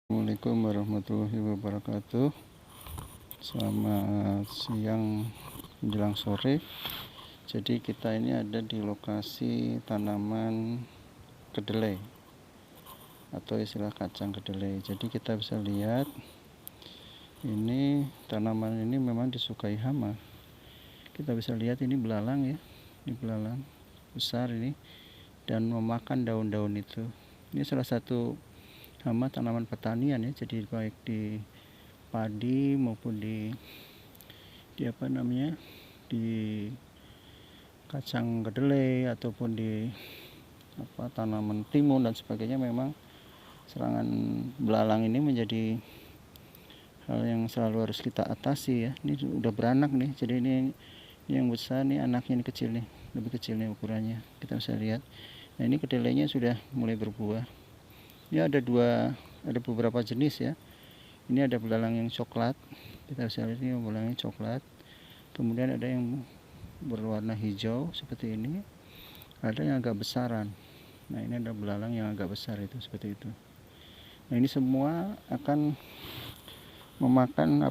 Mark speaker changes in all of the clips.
Speaker 1: Assalamualaikum warahmatullahi wabarakatuh. Selamat siang menjelang sore. Jadi kita ini ada di lokasi tanaman kedelai atau istilah kacang kedelai. Jadi kita bisa lihat ini tanaman ini memang disukai hama. Kita bisa lihat ini belalang ya. Ini belalang besar ini dan memakan daun-daun itu. Ini salah satu hama tanaman pertanian ya, jadi baik di padi maupun di kacang kedelai ataupun di tanaman timun dan sebagainya. Memang serangan belalang ini menjadi hal yang selalu harus kita atasi ya. Ini udah beranak nih, jadi ini yang besar nih, anaknya ini kecil nih, lebih kecil nih ukurannya, kita bisa lihat. Nah ini kedelainya sudah mulai berbuah. Ini ada beberapa jenis ya. Ini ada belalang yang coklat, kita bisa lihat ini belalangnya coklat. Kemudian ada yang berwarna hijau seperti ini, ada yang agak besaran. Nah ini ada belalang yang agak besar itu seperti itu. Nah ini semua akan memakan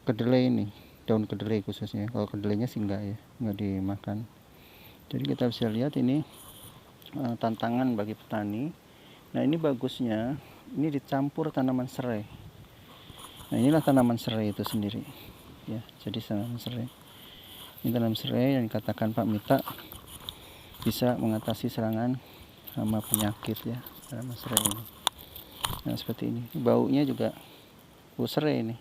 Speaker 1: kedelai ini, daun kedelai khususnya. Kalau kedelainya sih enggak dimakan. Jadi kita bisa lihat ini tantangan bagi petani. Nah ini bagusnya ini dicampur tanaman serai. Nah inilah tanaman serai itu sendiri ya. Jadi tanaman serai ini, tanaman serai yang dikatakan Pak Mita bisa mengatasi serangan hama penyakit ya, tanaman serai ini. Nah seperti ini, baunya juga bau serai ini.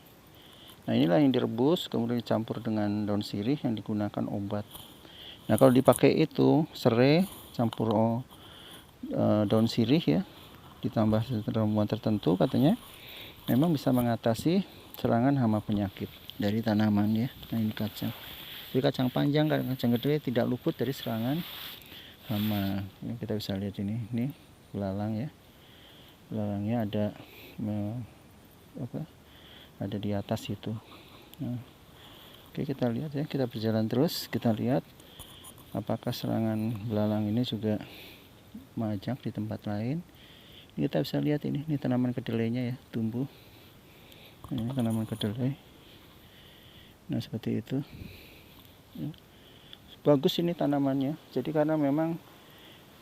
Speaker 1: Nah inilah yang direbus kemudian dicampur dengan daun sirih yang digunakan obat. Nah kalau dipakai itu serai campur daun sirih ya, ditambah ramuan tertentu, katanya memang bisa mengatasi serangan hama penyakit dari tanaman ya. Nah ini kacang, jadi kacang panjang, kacang kedelai tidak luput dari serangan hama. Ini kita bisa lihat ini belalang ya, belalangnya ada di atas itu. Nah, oke, kita lihat ya, kita berjalan terus, kita lihat apakah serangan belalang ini juga majak di tempat lain. Ini kita bisa lihat ini tanaman kedelainya ya, tumbuh. Ini tanaman kedelai. Nah seperti itu ya. Bagus ini tanamannya. Jadi karena memang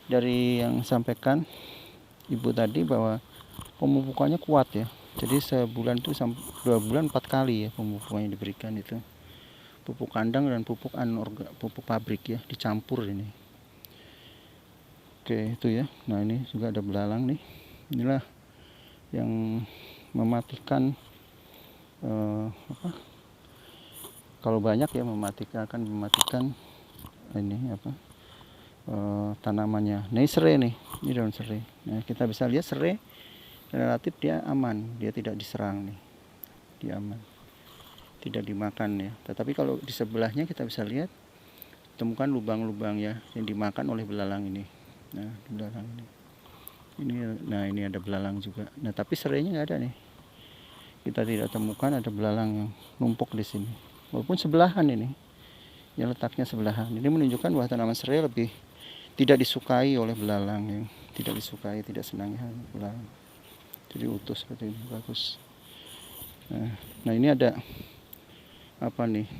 Speaker 1: dari yang sampaikan ibu tadi bahwa pemupukannya kuat ya. Jadi sebulan itu 2 bulan 4 kali ya pemupukannya diberikan itu. Pupuk kandang dan pupuk pabrik ya, dicampur ini. Oke itu ya. Nah ini juga ada belalang nih. Inilah yang mematikan kalau banyak ya akan mematikan ini tanamannya. Nah ini serai nih, ini daun serai. Nah kita bisa lihat serai relatif dia aman, dia tidak diserang nih, dia aman, tidak dimakan ya. Tetapi kalau di sebelahnya kita bisa lihat temukan lubang-lubang ya yang dimakan oleh belalang ini. Nah belalang ini ada belalang juga. Nah tapi serainya nggak ada nih, kita tidak temukan ada belalang yang numpuk di sini, walaupun sebelahan ini ya, letaknya sebelahan. Ini menunjukkan bahwa tanaman serai lebih tidak disukai oleh belalang yang tidak senangnya belalang. Jadi utuh seperti ini, bagus. Nah ini ada apa nih,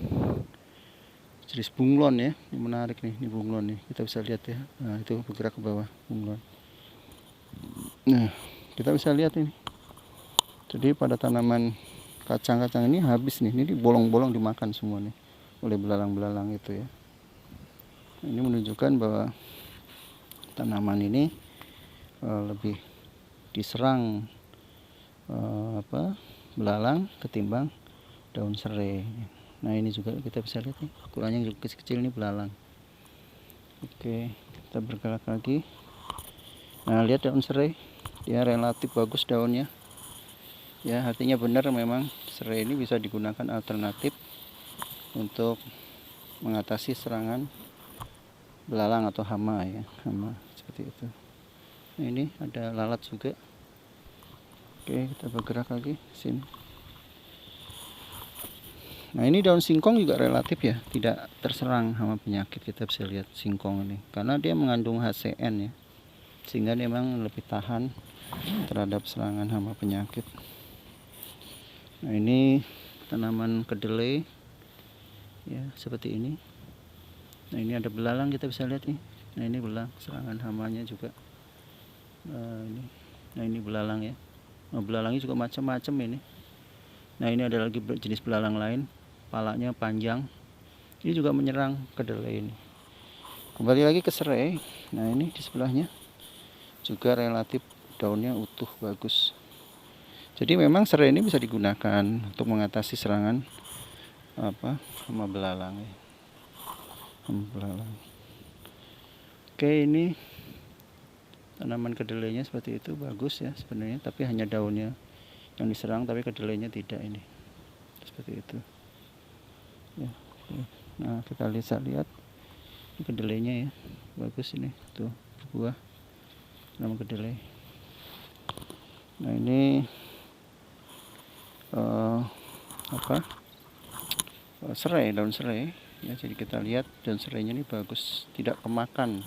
Speaker 1: jenis bunglon ya, ini menarik nih, ini bunglon nih, kita bisa lihat ya. Nah itu bergerak ke bawah bunglon. Nah kita bisa lihat ini, jadi pada tanaman kacang-kacang ini habis nih, ini bolong-bolong dimakan semua nih oleh belalang-belalang itu ya. Ini menunjukkan bahwa tanaman ini lebih diserang belalang ketimbang daun serai. Nah ini juga kita bisa lihat nih, ukurannya yang kecil-kecil ini belalang. Oke, kita bergerak lagi. Nah lihat daun serai, dia relatif bagus daunnya ya, artinya benar memang serai ini bisa digunakan alternatif untuk mengatasi serangan belalang atau hama ya, hama seperti itu. Nah, ini ada lalat juga. Oke, kita bergerak lagi sini. Nah ini daun singkong juga relatif ya, tidak terserang hama penyakit. Kita bisa lihat singkong ini karena dia mengandung HCN ya, sehingga dia memang lebih tahan terhadap serangan hama penyakit. Nah, ini tanaman kedelai ya, seperti ini. Nah, ini ada belalang, kita bisa lihat nih. Nah, ini belalang, serangan hamanya juga. Nah, ini belalang ya. Nah, belalangnya juga macam-macam ini. Nah, ini ada lagi jenis belalang lain, palanya panjang. Ini juga menyerang kedelai ini. Kembali lagi ke serai. Nah, ini di sebelahnya juga relatif daunnya utuh, bagus. Jadi memang serai ini bisa digunakan untuk mengatasi serangan hama belalang ya. Hama belalang. Oke, ini tanaman kedelainya seperti itu, bagus ya sebenarnya, tapi hanya daunnya yang diserang, tapi kedelainya tidak ini. Seperti itu. Ya. Nah, kita bisa lihat ini kedelainya ya, bagus ini, tuh buah tanaman kedelai. Nah, ini serai, daun serai ya. Jadi kita lihat daun serainya ini bagus, tidak kemakan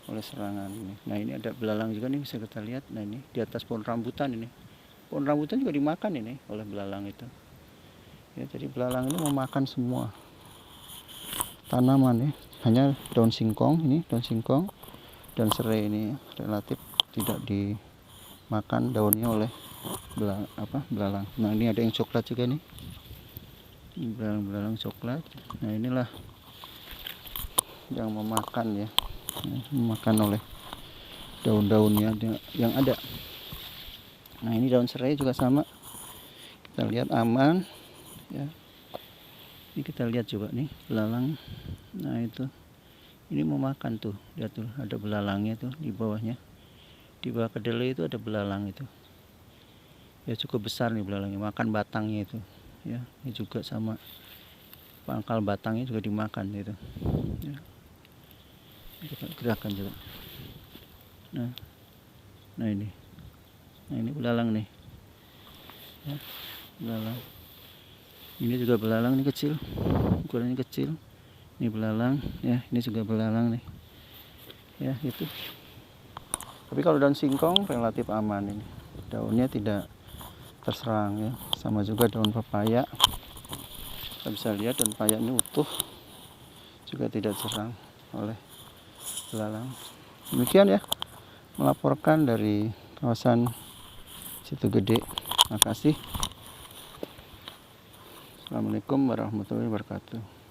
Speaker 1: oleh serangan ini. Nah, ini ada belalang juga nih, bisa kita lihat. Nah, ini di atas pohon rambutan ini. Pohon rambutan juga dimakan ini oleh belalang itu. Ya, jadi belalang ini memakan semua tanaman ya. Hanya daun singkong ini, daun singkong dan serai ini relatif tidak dimakan daunnya oleh belalang. Nah, ini ada yang coklat juga nih. Ini belalang coklat. Nah, inilah yang memakan ya, memakan oleh daun-daunnya yang ada. Nah, ini daun serai juga sama, kita lihat aman ya. Ini kita lihat juga nih belalang. Nah, itu ini memakan tuh, lihat tuh ada belalangnya tuh di bawahnya. Di bawah kedelai itu ada belalang itu ya, cukup besar nih belalangnya, makan batangnya itu ya. Ini juga sama, pangkal batangnya juga dimakan gitu ya. Kita gerakan juga. Nah ini belalang nih ya, belalang. Ini juga belalang, ini kecil, ukurannya kecil. Ini belalang ya, ini juga belalang nih ya, itu. Tapi kalau daun singkong relatif aman ini, daunnya tidak terserang ya. Sama juga daun pepaya, kita bisa lihat daun pepaya ini utuh, juga tidak diserang oleh belalang. Demikian ya, melaporkan dari kawasan Situ Gede. Terima kasih. Assalamualaikum warahmatullahi wabarakatuh.